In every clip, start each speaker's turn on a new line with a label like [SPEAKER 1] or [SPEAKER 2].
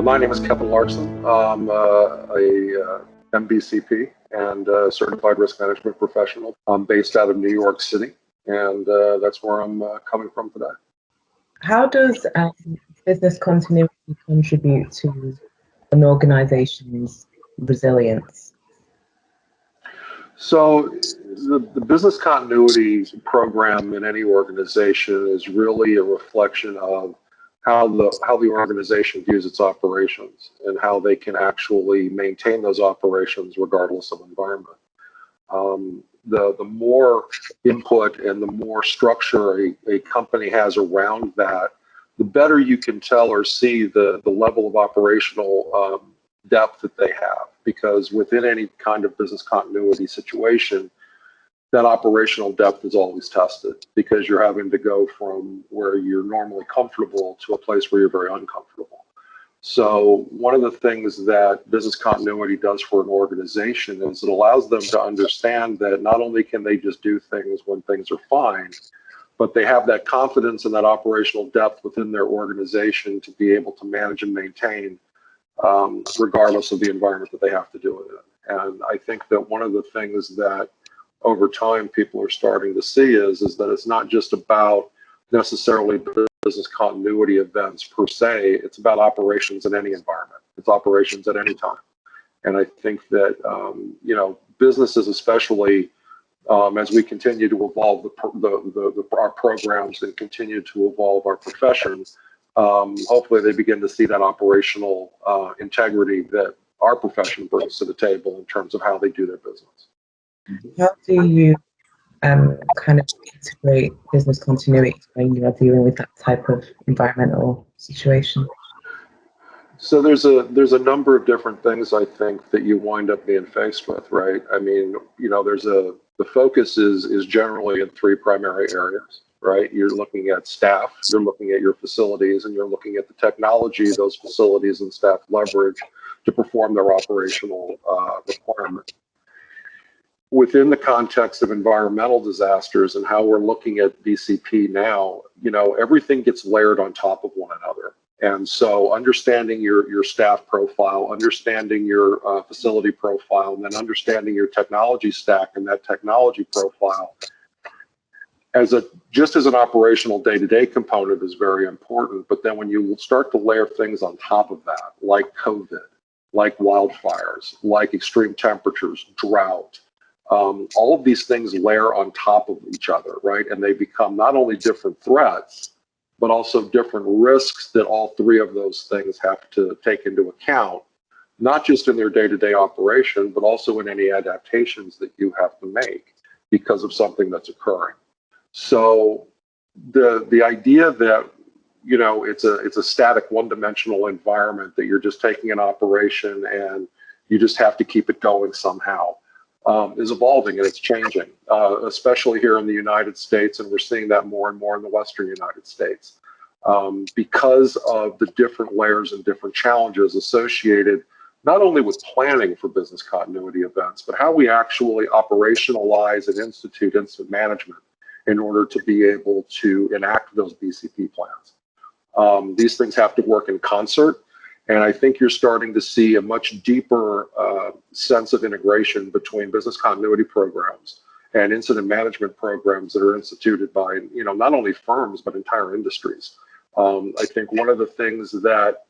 [SPEAKER 1] My name is Kevin Larson. I'm a MBCP and certified risk management professional. I'm based out of New York City, and that's where I'm coming from today.
[SPEAKER 2] How does business continuity contribute to an organization's resilience?
[SPEAKER 1] So the business continuity program in any organization is really a reflection of how the organization views its operations and how they can actually maintain those operations regardless of environment. The more input and the more structure a company has around that, the better you can tell or see the level of operational depth that they have. Because within any kind of business continuity situation, that operational depth is always tested, because you're having to go from where you're normally comfortable to a place where you're very uncomfortable. So one of the things that business continuity does for an organization is it allows them to understand that not only can they just do things when things are fine, but they have that confidence and that operational depth within their organization to be able to manage and maintain regardless of the environment that they have to do it in. And I think that one of the things that over time people are starting to see is that it's not just about necessarily business continuity events per se, it's about operations in any environment. It's operations at any time. And I think that, businesses especially, as we continue to evolve our programs and continue to evolve our professions, hopefully they begin to see that operational integrity that our profession brings to the table in terms of how they do their business.
[SPEAKER 2] How do you kind of integrate business continuity when you are dealing with that type of environmental situation?
[SPEAKER 1] So there's a number of different things I think that you wind up being faced with, right? I mean, the focus is generally in three primary areas, right? You're looking at staff, you're looking at your facilities, and you're looking at the technology those facilities and staff leverage to perform their operational requirements. Within the context of environmental disasters and how we're looking at BCP now, everything gets layered on top of one another. And so understanding your staff profile, understanding your facility profile, and then understanding your technology stack and that technology profile just as an operational day-to-day component is very important. But then when you start to layer things on top of that, like COVID, like wildfires, like extreme temperatures, drought, all of these things layer on top of each other, right? And they become not only different threats, but also different risks that all three of those things have to take into account, not just in their day-to-day operation, but also in any adaptations that you have to make because of something that's occurring. So the idea that it's a static one-dimensional environment that you're just taking an operation and you just have to keep it going somehow is evolving, and it's changing, especially here in the United States, and we're seeing that more and more in the Western United States because of the different layers and different challenges associated not only with planning for business continuity events, but how we actually operationalize and institute incident management in order to be able to enact those BCP plans. These things have to work in concert. And I think you're starting to see a much deeper sense of integration between business continuity programs and incident management programs that are instituted by, not only firms, but entire industries. I think one of the things that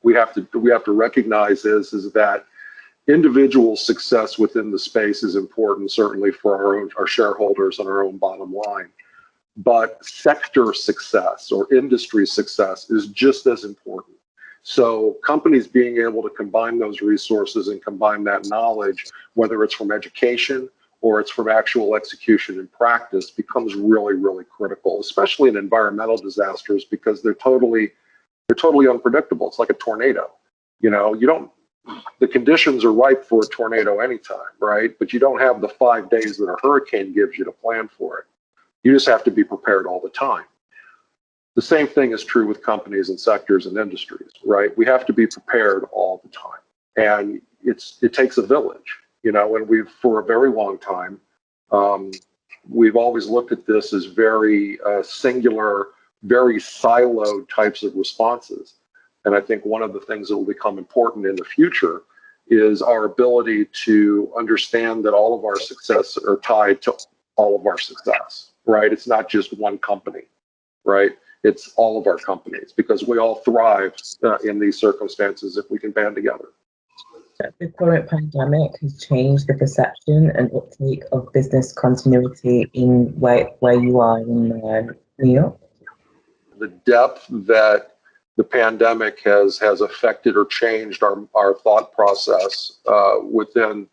[SPEAKER 1] we have to recognize is that individual success within the space is important, certainly for our shareholders and our own bottom line. But sector success or industry success is just as important. So companies being able to combine those resources and combine that knowledge, whether it's from education or it's from actual execution and practice, becomes really, really critical, especially in environmental disasters, because they're totally unpredictable. It's like a tornado. The conditions are ripe for a tornado anytime, right? But you don't have the 5 days that a hurricane gives you to plan for it. You just have to be prepared all the time. The same thing is true with companies and sectors and industries, right? We have to be prepared all the time. And it takes a village, and we've, for a very long time, we've always looked at this as very singular, very siloed types of responses. And I think one of the things that will become important in the future is our ability to understand that all of our success are tied to all of our success, right? It's not just one company, right? It's all of our companies, because we all thrive in these circumstances if we can band together.
[SPEAKER 2] The current pandemic has changed the perception and uptake of business continuity in where you are in New York.
[SPEAKER 1] The depth that the pandemic has affected or changed our thought process within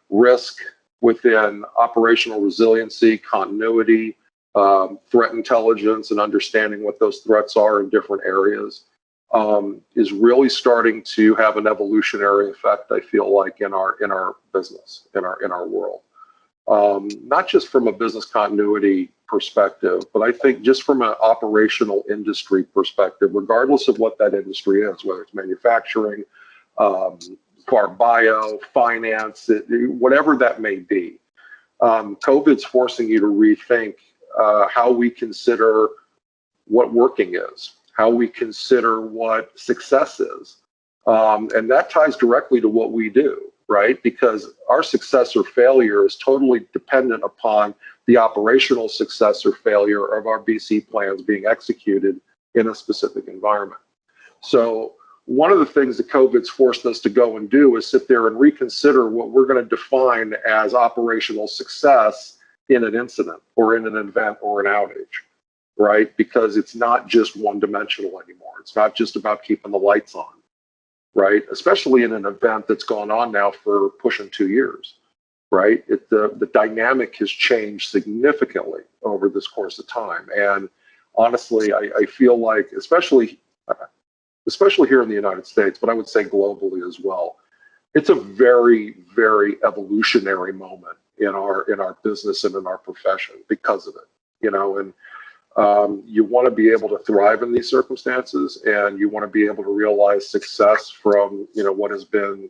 [SPEAKER 1] risk, within operational resiliency, continuity, threat intelligence, and understanding what those threats are in different areas is really starting to have an evolutionary effect, I feel like, in our business, in our world. Not just from a business continuity perspective, but I think just from an operational industry perspective, regardless of what that industry is, whether it's manufacturing, farm bio, finance, whatever that may be. COVID's forcing you to rethink how we consider what working is, how we consider what success is. And that ties directly to what we do, right? Because our success or failure is totally dependent upon the operational success or failure of our BC plans being executed in a specific environment. So one of the things that COVID's forced us to go and do is sit there and reconsider what we're going to define as operational success in an incident or in an event or an outage, right? Because it's not just one-dimensional anymore. It's not just about keeping the lights on, right? Especially in an event that's gone on now for pushing 2 years, right? The dynamic has changed significantly over this course of time. And honestly, I feel like, especially here in the United States, but I would say globally as well, it's a very, very evolutionary moment in our business and in our profession because of it, you know. And you want to be able to thrive in these circumstances, and you want to be able to realize success from, you know, what has been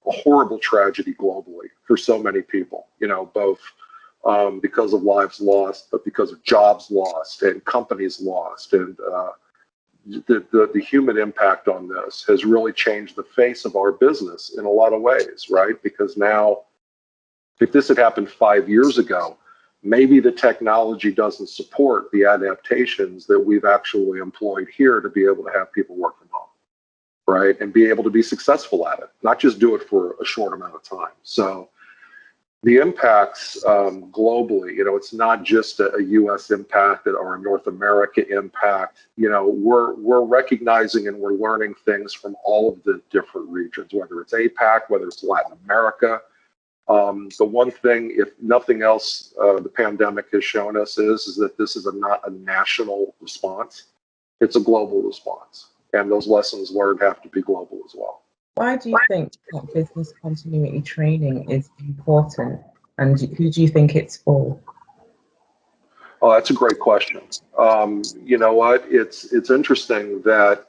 [SPEAKER 1] a horrible tragedy globally for so many people, you know, both because of lives lost, but because of jobs lost and companies lost. And the human impact on this has really changed the face of our business in a lot of ways, right? Because now, if this had happened 5 years ago, maybe the technology doesn't support the adaptations that we've actually employed here to be able to have people work from home, right? And be able to be successful at it, not just do it for a short amount of time. So the impacts globally, you know, it's not just a US impact or a North America impact. You know, we're recognizing and we're learning things from all of the different regions, whether it's APAC, whether it's Latin America. The one thing, if nothing else, the pandemic has shown us is that this is not a national response. It's a global response. And those lessons learned have to be global as well.
[SPEAKER 2] Why do you think that business continuity training is important, and who do you think it's for?
[SPEAKER 1] Oh, that's a great question. You know what? It's interesting that,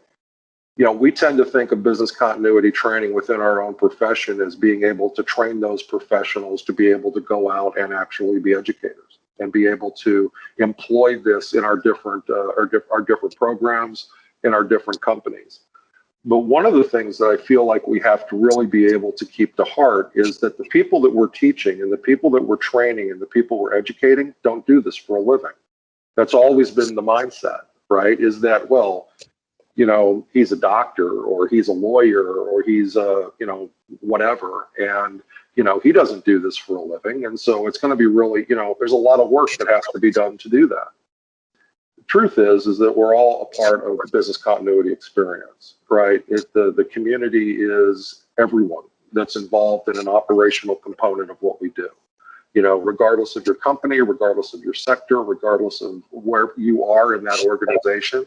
[SPEAKER 1] you know, we tend to think of business continuity training within our own profession as being able to train those professionals to be able to go out and actually be educators and be able to employ this in our different programs, in our different companies. But one of the things that I feel like we have to really be able to keep to heart is that the people that we're teaching and the people that we're training and the people we're educating don't do this for a living. That's always been the mindset, right? Is that, well, you know, he's a doctor or he's a lawyer or he's a, you know, whatever. And, you know, he doesn't do this for a living. And so it's going to be really, you know, there's a lot of work that has to be done to do that. The truth is that we're all a part of the business continuity experience, right? The community is everyone that's involved in an operational component of what we do. You know, regardless of your company, regardless of your sector, regardless of where you are in that organization,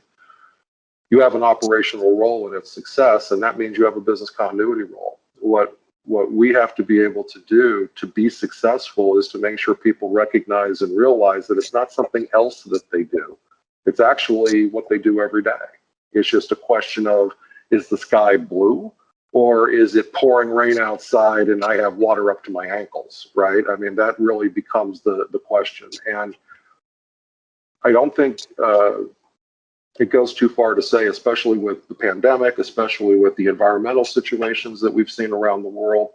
[SPEAKER 1] you have an operational role in its success, and that means you have a business continuity role. What we have to be able to do to be successful is to make sure people recognize and realize that it's not something else that they do. It's actually what they do every day. It's just a question of, is the sky blue or is it pouring rain outside and I have water up to my ankles, right? I mean, that really becomes the question. And I don't think it goes too far to say, especially with the pandemic, especially with the environmental situations that we've seen around the world,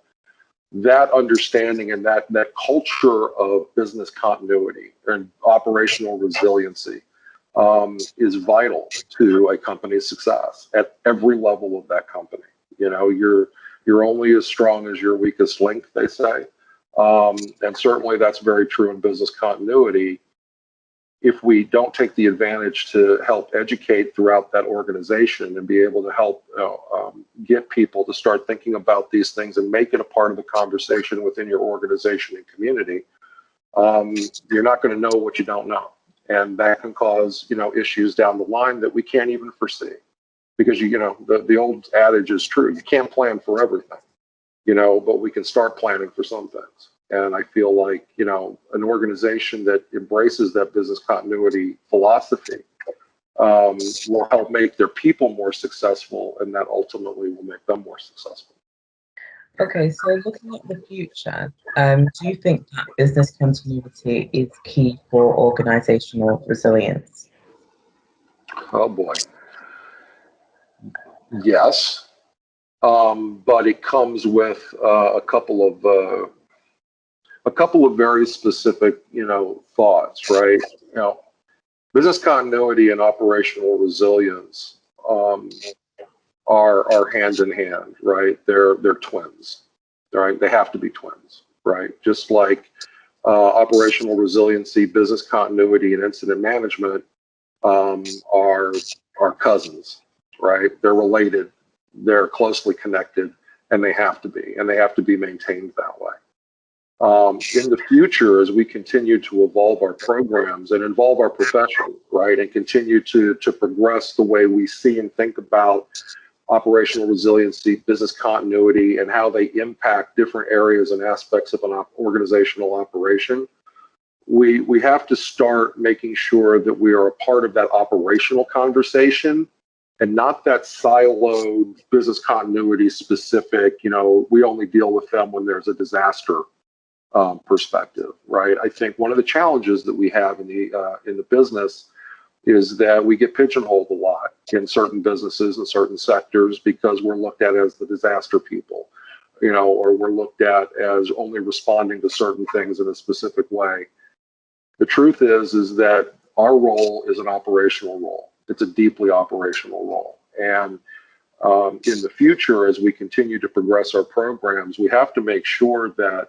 [SPEAKER 1] that understanding and that culture of business continuity and operational resiliency is vital to a company's success at every level of that company. You know, you're only as strong as your weakest link, they say. And certainly that's very true in business continuity. If we don't take the advantage to help educate throughout that organization and be able to help get people to start thinking about these things and make it a part of the conversation within your organization and community, you're not going to know what you don't know. And that can cause, issues down the line that we can't even foresee. Because, the old adage is true. You can't plan for everything, but we can start planning for some things. And I feel like, an organization that embraces that business continuity philosophy will help make their people more successful, and that ultimately will make them more successful.
[SPEAKER 2] Okay, so looking at the future, do you think that business continuity is key for organizational resilience?
[SPEAKER 1] Oh boy. Yes, but it comes with a couple of very specific, thoughts, right? Business continuity and operational resilience are hand in hand, right? They're twins, right? They have to be twins, right? Just like operational resiliency, business continuity, and incident management are cousins, right? They're related, they're closely connected, and they have to be maintained that way. In the future, as we continue to evolve our programs and involve our profession, right, and continue to progress the way we see and think about operational resiliency, business continuity, and how they impact different areas and aspects of an organizational operation, we have to start making sure that we are a part of that operational conversation and not that siloed business continuity specific, we only deal with them when there's a disaster perspective, right? I think one of the challenges that we have in the business is that we get pigeonholed a lot in certain businesses and certain sectors because we're looked at as the disaster people, or we're looked at as only responding to certain things in a specific way. The truth is that our role is an operational role. It's a deeply operational role. And in the future, as we continue to progress our programs, we have to make sure that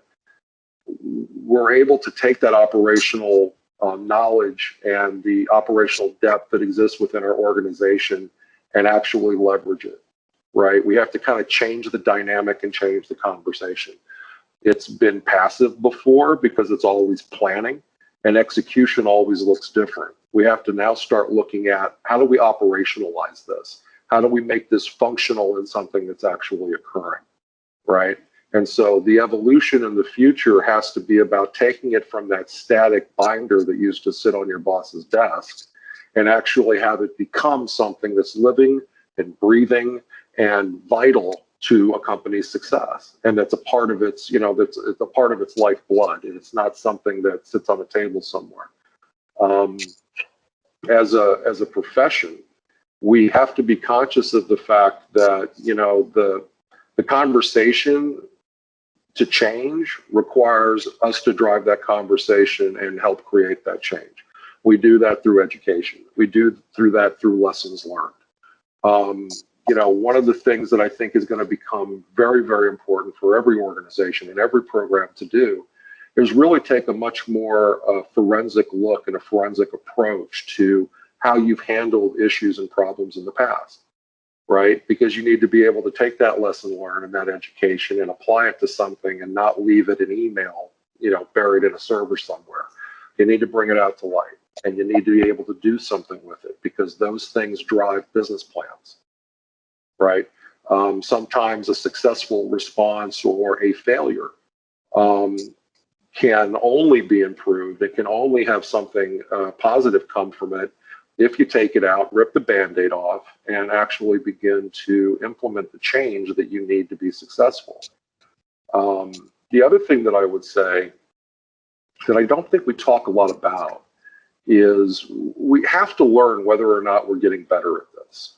[SPEAKER 1] we're able to take that operational knowledge and the operational depth that exists within our organization and actually leverage it, right? We have to kind of change the dynamic and change the conversation. It's been passive before because it's always planning, and execution always looks different. We have to now start looking at how do we operationalize this? How do we make this functional in something that's actually occurring, right? And so the evolution in the future has to be about taking it from that static binder that used to sit on your boss's desk and actually have it become something that's living and breathing and vital to a company's success. And that's a part of its, it's a part of its lifeblood. And it's not something that sits on a table somewhere. As a profession, we have to be conscious of the fact that, the conversation to change requires us to drive that conversation and help create that change. We do that through education. We do that through lessons learned. One of the things that I think is going to become very, very important for every organization and every program to do is really take a much more forensic look and a forensic approach to how you've handled issues and problems in the past. Right? Because you need to be able to take that lesson learned and that education and apply it to something and not leave it in email, buried in a server somewhere. You need to bring it out to light, and you need to be able to do something with it because those things drive business plans, right? Sometimes a successful response or a failure can only be improved. It can only have something positive come from it if you take it out, rip the Band-Aid off, and actually begin to implement the change that you need to be successful. The other thing that I would say that I don't think we talk a lot about is we have to learn whether or not we're getting better at this.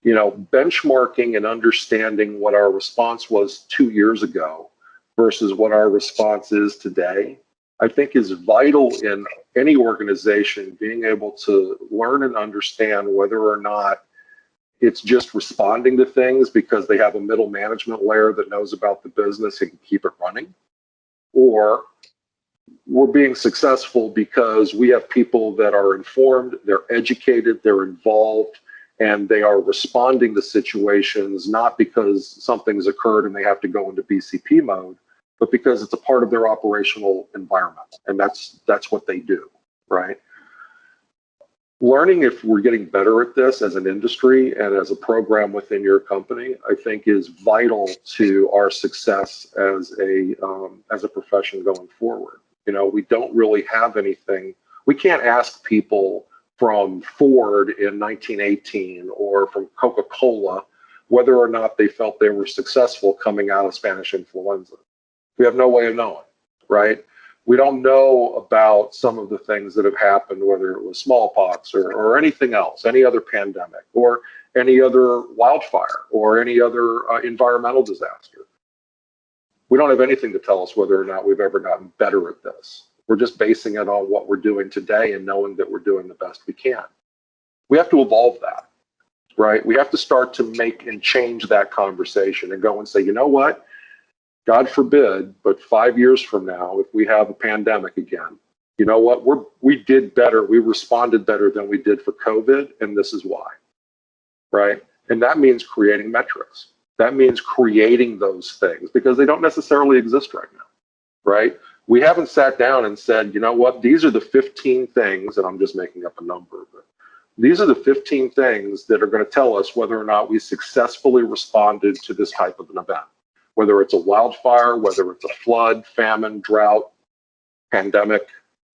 [SPEAKER 1] You know, benchmarking and understanding what our response was 2 years ago versus what our response is today, I think is vital in any organization, being able to learn and understand whether or not it's just responding to things because they have a middle management layer that knows about the business and can keep it running, or we're being successful because we have people that are informed, they're educated, they're involved, and they are responding to situations not because something's occurred and they have to go into BCP mode, but because it's a part of their operational environment, and that's what they do, right? Learning if we're getting better at this as an industry and as a program within your company, I think is vital to our success as a profession going forward. You know, we don't really have anything. We can't ask people from Ford in 1918 or from Coca-Cola whether or not they felt they were successful coming out of Spanish influenza. We have no way of knowing, right? We don't know about some of the things that have happened, whether it was smallpox or anything else, any other pandemic or any other wildfire or any other environmental disaster. We don't have anything to tell us whether or not we've ever gotten better at this. We're just basing it on what we're doing today and knowing that we're doing the best we can. We have to evolve that, right? We have to start to make and change that conversation and go and say, you know what? God forbid, but 5 years from now, if we have a pandemic again, you know what? We did better. We responded better than we did for COVID, and this is why, right? And that means creating metrics. That means creating those things because they don't necessarily exist right now, right? We haven't sat down and said, you know what? These are the 15 things, and I'm just making up a number, but these are the 15 things that are going to tell us whether or not we successfully responded to this type of an event. Whether it's a wildfire, whether it's a flood, famine, drought, pandemic,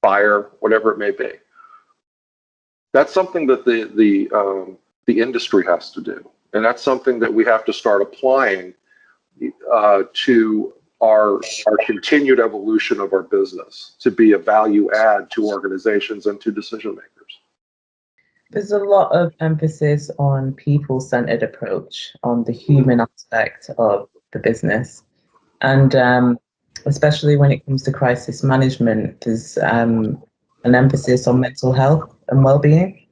[SPEAKER 1] fire, whatever it may be. That's something that the industry has to do. And that's something that we have to start applying to our continued evolution of our business to be a value add to organizations and to decision makers.
[SPEAKER 2] There's a lot of emphasis on people-centered approach, on the human aspect of the business, and especially when it comes to crisis management, there's an emphasis on mental health and well-being.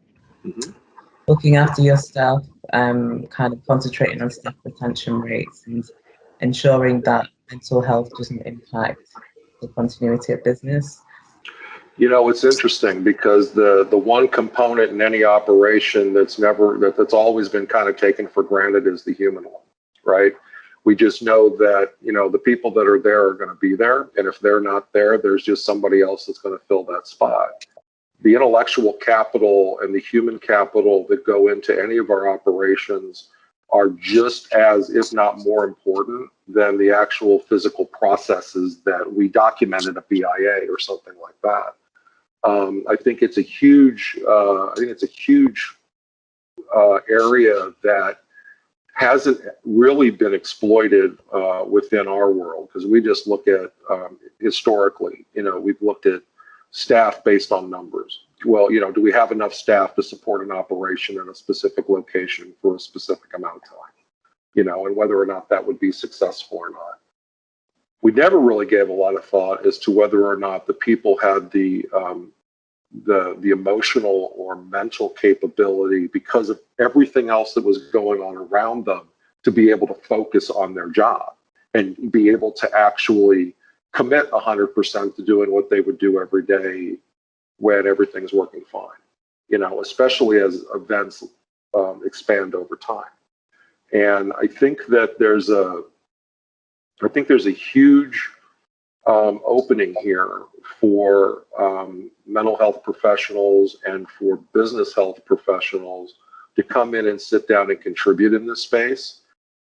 [SPEAKER 2] Mm-hmm. Looking after your staff, kind of concentrating on staff retention rates and ensuring that mental health doesn't impact the continuity of business.
[SPEAKER 1] You know, it's interesting because the one component in any operation that's always been kind of taken for granted is the human one, right? We just know that, you know, the people that are there are going to be there. And if they're not there, there's just somebody else that's going to fill that spot. The intellectual capital and the human capital that go into any of our operations are just as, if not more important than the actual physical processes that we document in a BIA or something like that. I think it's a huge, area that hasn't really been exploited within our world, because we just look at historically, you know, we've looked at staff based on numbers. Well, you know, do we have enough staff to support an operation in a specific location for a specific amount of time, you know, and whether or not that would be successful or not. We never really gave a lot of thought as to whether or not the people had the emotional or mental capability, because of everything else that was going on around them, to be able to focus on their job and be able to actually commit 100% to doing what they would do every day when everything's working fine, you know, especially as events expand over time. And I think that there's a huge opening here for mental health professionals and for business health professionals to come in and sit down and contribute in this space,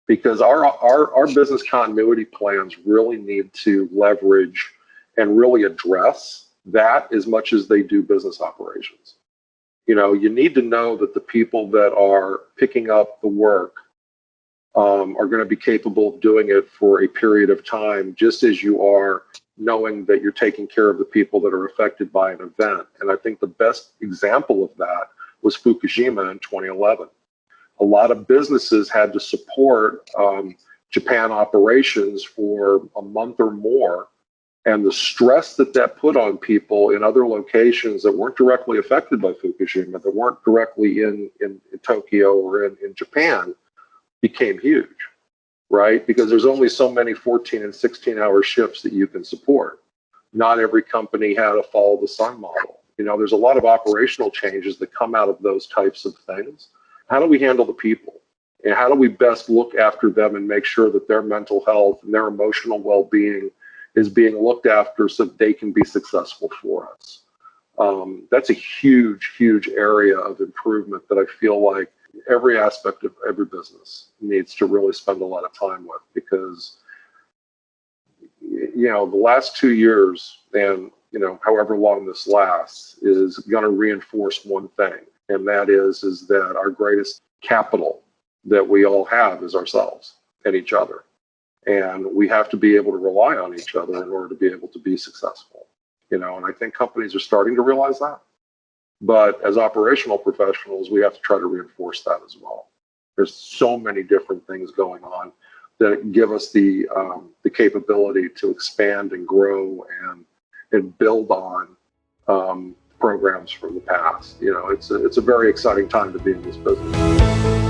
[SPEAKER 1] because our business continuity plans really need to leverage and really address that as much as they do business operations. You know, you need to know that the people that are picking up the work are going to be capable of doing it for a period of time, just as you are knowing that you're taking care of the people that are affected by an event. And I think the best example of that was Fukushima in 2011. A lot of businesses had to support Japan operations for a month or more. And the stress that that put on people in other locations that weren't directly affected by Fukushima, that weren't directly in Tokyo or in Japan, became huge, right? Because there's only so many 14 and 16-hour shifts that you can support. Not every company had a follow the sun model. You know, there's a lot of operational changes that come out of those types of things. How do we handle the people? And how do we best look after them and make sure that their mental health and their emotional well-being is being looked after so that they can be successful for us? That's a huge, huge area of improvement that I feel like every aspect of every business needs to really spend a lot of time with, because, you know, the last 2 years and, you know, however long this lasts is going to reinforce one thing. And that is that our greatest capital that we all have is ourselves and each other. And we have to be able to rely on each other in order to be able to be successful, you know, and I think companies are starting to realize that. But as operational professionals, we have to try to reinforce that as well. There's so many different things going on that give us the capability to expand and grow and build on programs from the past. You know, it's a very exciting time to be in this business.